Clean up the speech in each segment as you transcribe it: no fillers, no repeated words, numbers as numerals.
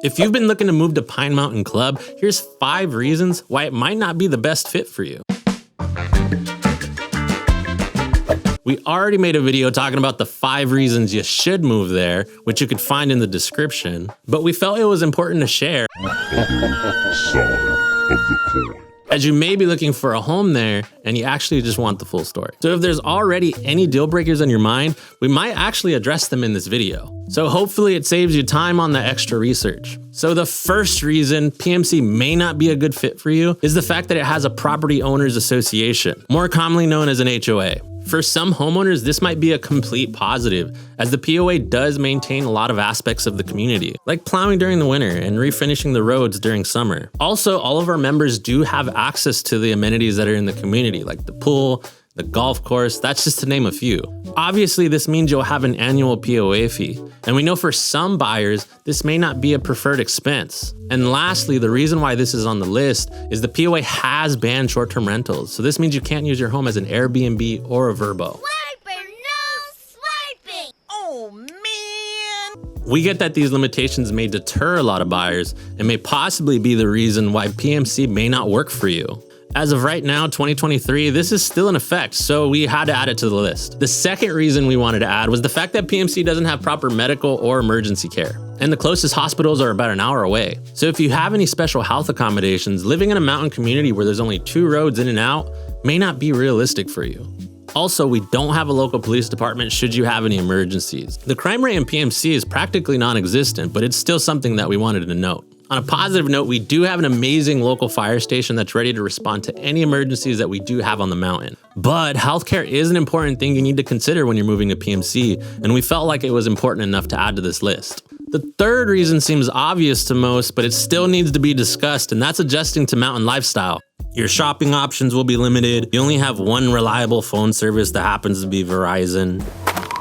If you've been looking to move to Pine Mountain Club, here's 5 reasons why it might not be the best fit for you. We already made a video talking about the 5 reasons you should move there, which you could find in the description, but we felt it was important to share. Side of the coin. As you may be looking for a home there and you actually just want the full story. So if there's already any deal breakers on your mind, we might actually address them in this video. So hopefully it saves you time on the extra research. So the first reason PMC may not be a good fit for you is the fact that it has a property owners association, more commonly known as an HOA. For some homeowners, this might be a complete positive, as the POA does maintain a lot of aspects of the community, like plowing during the winter and refinishing the roads during summer. Also, all of our members do have access to the amenities that are in the community, like the pool, the golf course, that's just to name a few. Obviously, this means you'll have an annual POA fee, and we know for some buyers, this may not be a preferred expense. And lastly, the reason why this is on the list is the POA has banned short-term rentals, so this means you can't use your home as an Airbnb or a Vrbo. Swiper, no swiping! Oh man! We get that these limitations may deter a lot of buyers and may possibly be the reason why PMC may not work for you. As of right now, 2023, this is still in effect, so we had to add it to the list. The second reason we wanted to add was the fact that PMC doesn't have proper medical or emergency care, and the closest hospitals are about an hour away. So if you have any special health accommodations, living in a mountain community where there's only 2 roads in and out may not be realistic for you. Also, we don't have a local police department should you have any emergencies. The crime rate in PMC is practically non-existent, but it's still something that we wanted to note. On a positive note, we do have an amazing local fire station that's ready to respond to any emergencies that we do have on the mountain. But healthcare is an important thing you need to consider when you're moving to PMC, and we felt like it was important enough to add to this list. The third reason seems obvious to most, but it still needs to be discussed, and that's adjusting to mountain lifestyle. Your shopping options will be limited. You only have one reliable phone service that happens to be Verizon.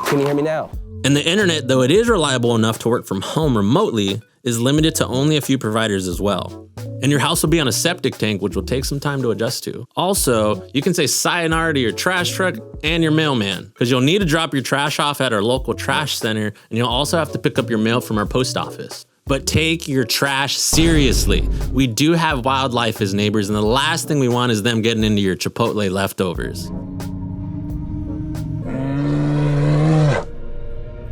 Can you hear me now? And the internet, though it is reliable enough to work from home remotely, is limited to only a few providers as well. And your house will be on a septic tank, which will take some time to adjust to. Also, you can say sayonara to your trash truck and your mailman, because you'll need to drop your trash off at our local trash center, and you'll also have to pick up your mail from our post office. But take your trash seriously. We do have wildlife as neighbors, and the last thing we want is them getting into your Chipotle leftovers.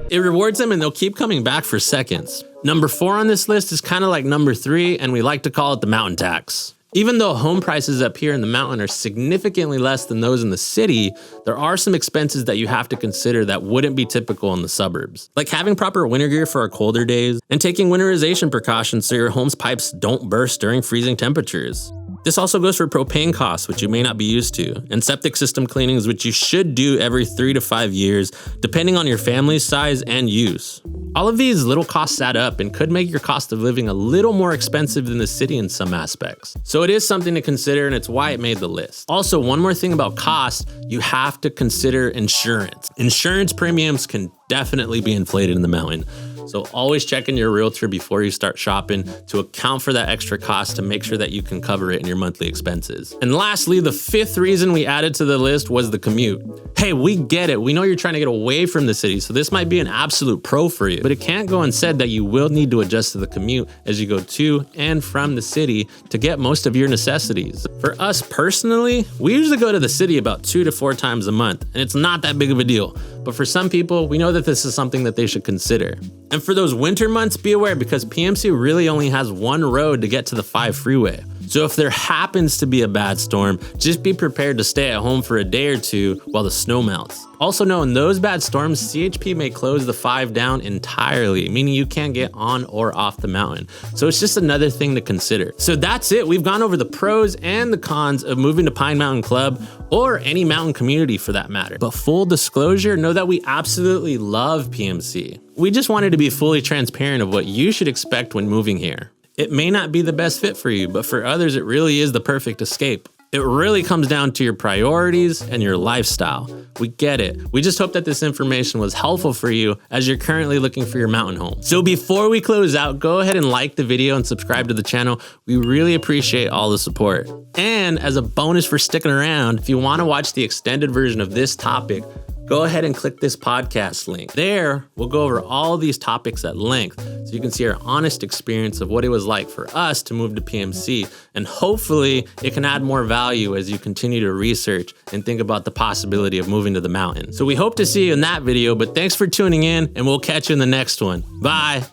It rewards them and they'll keep coming back for seconds. Number 4 on this list is kind of like number 3, and we like to call it the mountain tax. Even though home prices up here in the mountain are significantly less than those in the city, there are some expenses that you have to consider that wouldn't be typical in the suburbs. Like having proper winter gear for our colder days and taking winterization precautions so your home's pipes don't burst during freezing temperatures. This also goes for propane costs, which you may not be used to, and septic system cleanings, which you should do every 3 to 5 years, depending on your family's size and use. All of these little costs add up and could make your cost of living a little more expensive than the city in some aspects. So it is something to consider, and it's why it made the list. Also, one more thing about cost, you have to consider insurance. Insurance premiums can definitely be inflated in the mountain. So always check in your realtor before you start shopping to account for that extra cost to make sure that you can cover it in your monthly expenses. And lastly, the 5th reason we added to the list was the commute. Hey, we get it. We know you're trying to get away from the city, so this might be an absolute pro for you, but it can't go unsaid that you will need to adjust to the commute as you go to and from the city to get most of your necessities. For us personally, we usually go to the city about 2 to 4 times a month, and it's not that big of a deal. But for some people, we know that this is something that they should consider. And for those winter months, be aware because PMC really only has 1 road to get to the 5 freeway. So if there happens to be a bad storm, just be prepared to stay at home for a day or 2 while the snow melts. Also know in those bad storms, CHP may close the 5 down entirely, meaning you can't get on or off the mountain. So it's just another thing to consider. So that's it. We've gone over the pros and the cons of moving to Pine Mountain Club or any mountain community for that matter. But full disclosure, know that we absolutely love PMC. We just wanted to be fully transparent of what you should expect when moving here. It may not be the best fit for you, but for others, it really is the perfect escape. It really comes down to your priorities and your lifestyle. We get it. We just hope that this information was helpful for you as you're currently looking for your mountain home. So before we close out, go ahead and like the video and subscribe to the channel. We really appreciate all the support. And as a bonus for sticking around, if you want to watch the extended version of this topic, go ahead and click this podcast link. There, we'll go over all these topics at length so you can see our honest experience of what it was like for us to move to PMC. And hopefully it can add more value as you continue to research and think about the possibility of moving to the mountain. So we hope to see you in that video, but thanks for tuning in and we'll catch you in the next one. Bye.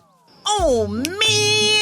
Oh, man.